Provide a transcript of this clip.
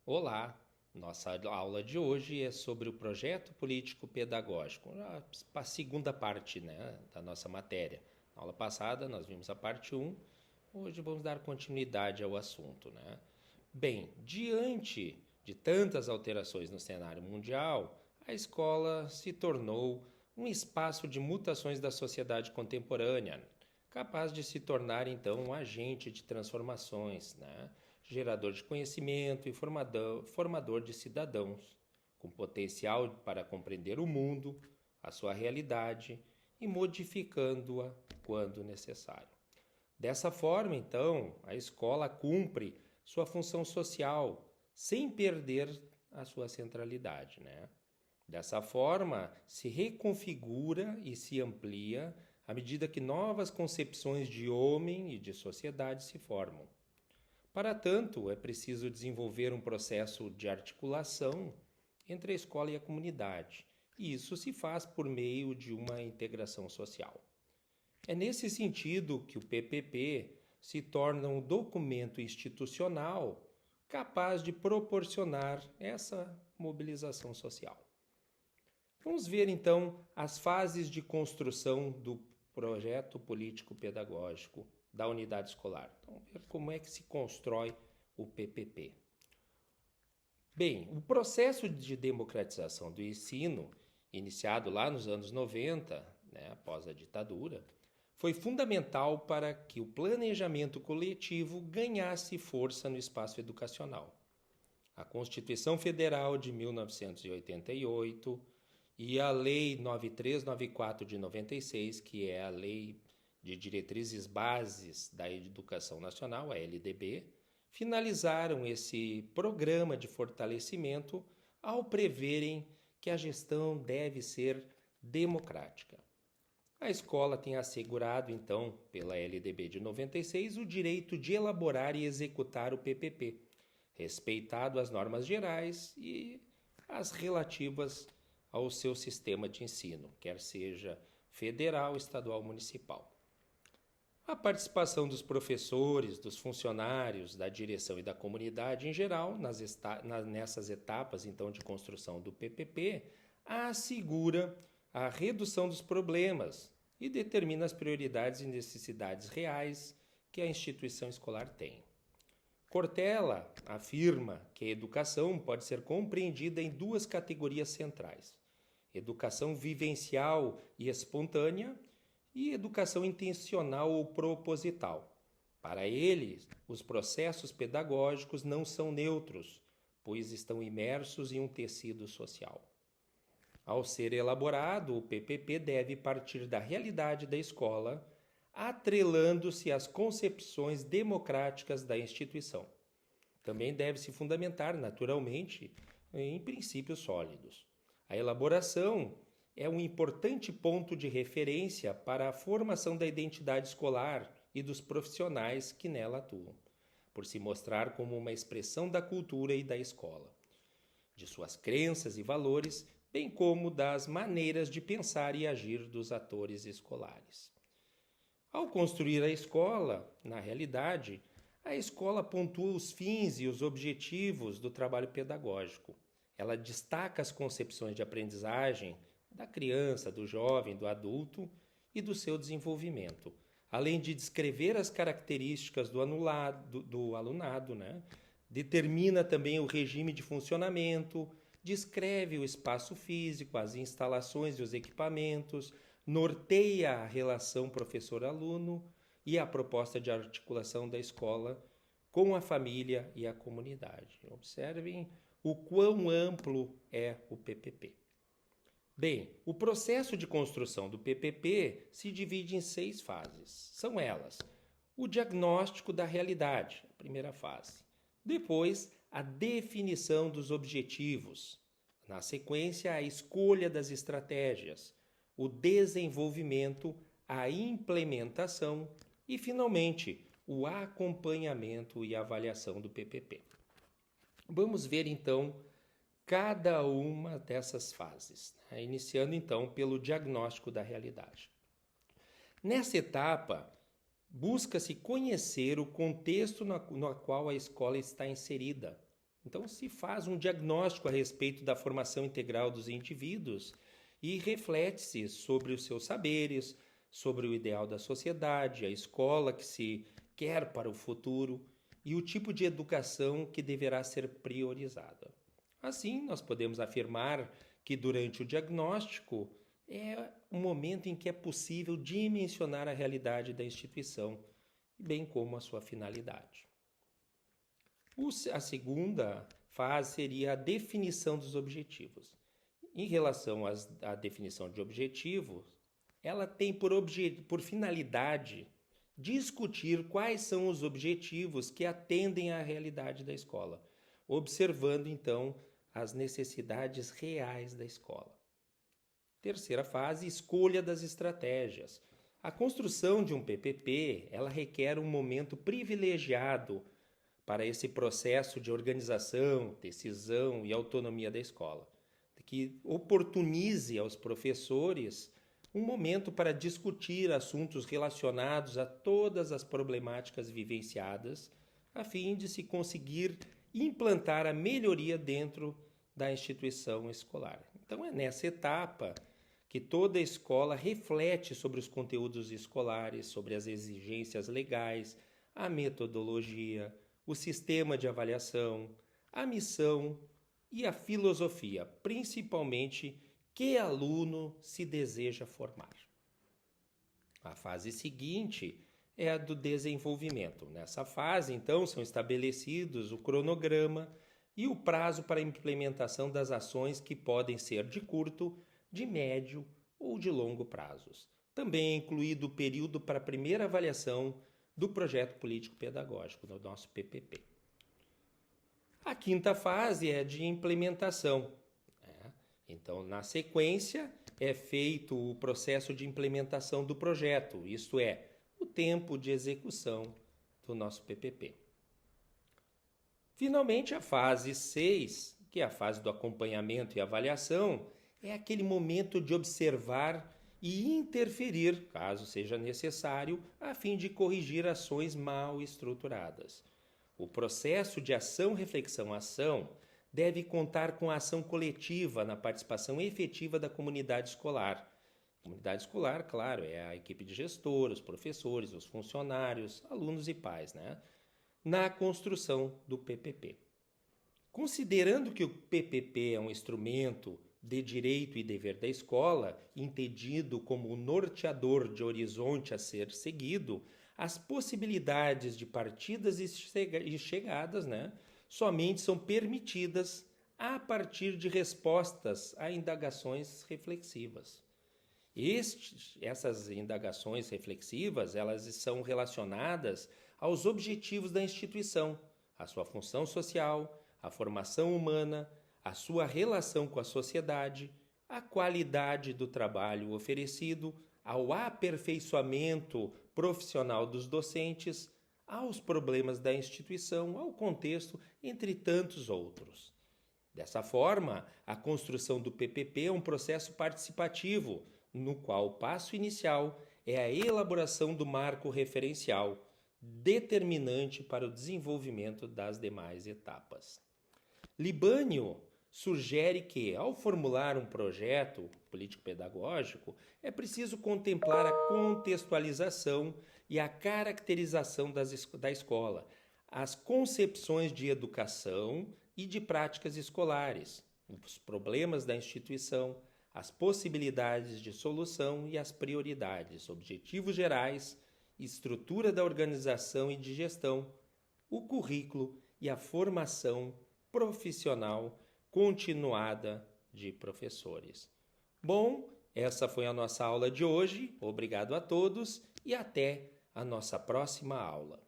Olá, nossa aula de hoje é sobre o projeto político pedagógico, a segunda parte, né, da nossa matéria. Na aula passada nós vimos a parte um. Hoje vamos dar continuidade ao assunto, né? Bem, diante de tantas alterações no cenário mundial, a escola se tornou um espaço de mutações da sociedade contemporânea, capaz de se tornar então um agente de transformações, né? Gerador de conhecimento e formador de cidadãos, com potencial para compreender o mundo, a sua realidade e modificando-a quando necessário. Dessa forma, então, a escola cumpre sua função social sem perder a sua centralidade, né? Dessa forma, se reconfigura e se amplia à medida que novas concepções de homem e de sociedade se formam. Para tanto, é preciso desenvolver um processo de articulação entre a escola e a comunidade, e isso se faz por meio de uma integração social. É nesse sentido que o PPP se torna um documento institucional capaz de proporcionar essa mobilização social. Vamos ver então as fases de construção do projeto político pedagógico da unidade escolar. Então, vamos ver como é que se constrói o PPP. Bem, o processo de democratização do ensino, iniciado lá nos anos 90, né, após a ditadura, foi fundamental para que o planejamento coletivo ganhasse força no espaço educacional. A Constituição Federal de 1988 e a Lei 9394 de 96, que é a Lei de Diretrizes Bases da Educação Nacional, a LDB, finalizaram esse programa de fortalecimento ao preverem que a gestão deve ser democrática. A escola tem assegurado, então, pela LDB de 96, o direito de elaborar e executar o PPP, respeitado as normas gerais e as relativas ao seu sistema de ensino, quer seja federal, estadual ou municipal. A participação dos professores, dos funcionários, da direção e da comunidade em geral nessas etapas então de construção do PPP assegura a redução dos problemas e determina as prioridades e necessidades reais que a instituição escolar tem. Cortella afirma que a educação pode ser compreendida em duas categorias centrais: educação vivencial e espontânea e educação intencional ou proposital. Para ele, os processos pedagógicos não são neutros, pois estão imersos em um tecido social. Ao ser elaborado, o PPP deve partir da realidade da escola, atrelando-se às concepções democráticas da instituição. Também deve se fundamentar, naturalmente, em princípios sólidos. A elaboração é um importante ponto de referência para a formação da identidade escolar e dos profissionais que nela atuam, por se mostrar como uma expressão da cultura e da escola, de suas crenças e valores, bem como das maneiras de pensar e agir dos atores escolares. Ao construir a escola, na realidade, a escola pontua os fins e os objetivos do trabalho pedagógico. Ela destaca as concepções de aprendizagem da criança, do jovem, do adulto e do seu desenvolvimento, além de descrever as características do alunado, né? Determina também o regime de funcionamento, descreve o espaço físico, as instalações e os equipamentos, norteia a relação professor-aluno e a proposta de articulação da escola com a família e a comunidade. Observem o quão amplo é o PPP. Bem, o processo de construção do PPP se divide em 6 fases. São elas: o diagnóstico da realidade, a primeira fase. Depois, a definição dos objetivos. Na sequência, a escolha das estratégias, o desenvolvimento, a implementação e, finalmente, o acompanhamento e avaliação do PPP. Vamos ver então cada uma dessas fases, né? Iniciando então pelo diagnóstico da realidade. Nessa etapa, busca-se conhecer o contexto no qual a escola está inserida, Então, se faz um diagnóstico a respeito da formação integral dos indivíduos e reflete-se sobre os seus saberes, sobre o ideal da sociedade, a escola que se quer para o futuro e o tipo de educação que deverá ser priorizada. Assim, nós podemos afirmar que durante o diagnóstico é o momento em que é possível dimensionar a realidade da instituição, bem como a sua finalidade. A segunda fase seria a definição dos objetivos. Em relação à definição de objetivos, ela tem por finalidade discutir quais são os objetivos que atendem à realidade da escola, observando então as necessidades reais da escola. Terceira fase, escolha das estratégias. A construção de um PPP, ela requer um momento privilegiado para esse processo de organização, decisão e autonomia da escola, que oportunize aos professores um momento para discutir assuntos relacionados a todas as problemáticas vivenciadas, a fim de se conseguir implantar a melhoria dentro da instituição escolar. Então é nessa etapa que toda a escola reflete sobre os conteúdos escolares, sobre as exigências legais, a metodologia, o sistema de avaliação, a missão e a filosofia, principalmente que aluno se deseja formar. A fase seguinte é a do desenvolvimento. Nessa fase, então, são estabelecidos o cronograma e o prazo para a implementação das ações que podem ser de curto, de médio ou de longo prazos. Também é incluído o período para a primeira avaliação do projeto político-pedagógico, do nosso PPP. A quinta fase é de implementação. Então, na sequência, é feito o processo de implementação do projeto, isto é, o tempo de execução do nosso PPP. Finalmente, a fase 6, que é a fase do acompanhamento e avaliação, é aquele momento de observar e interferir, caso seja necessário, a fim de corrigir ações mal estruturadas. O processo de ação-reflexão-ação deve contar com a ação coletiva na participação efetiva da comunidade escolar. A comunidade escolar, claro, é a equipe de gestores, os professores, os funcionários, alunos e pais, na construção do PPP. Considerando que o PPP é um instrumento de direito e dever da escola, entendido como o norteador de horizonte a ser seguido, as possibilidades de partidas e chegadas, somente são permitidas a partir de respostas a indagações reflexivas. Essas indagações reflexivas, elas são relacionadas aos objetivos da instituição, a sua função social, a formação humana, a sua relação com a sociedade, a qualidade do trabalho oferecido, ao aperfeiçoamento profissional dos docentes, aos problemas da instituição, ao contexto, entre tantos outros. Dessa forma, a construção do PPP é um processo participativo, no qual o passo inicial é a elaboração do marco referencial, determinante para o desenvolvimento das demais etapas. Libânio sugere que, ao formular um projeto político-pedagógico, é preciso contemplar a contextualização e a caracterização da escola, as concepções de educação e de práticas escolares, os problemas da instituição, as possibilidades de solução e as prioridades, objetivos gerais, estrutura da organização e de gestão, o currículo e a formação profissional continuada de professores. Bom, essa foi a nossa aula de hoje. Obrigado a todos e até a nossa próxima aula.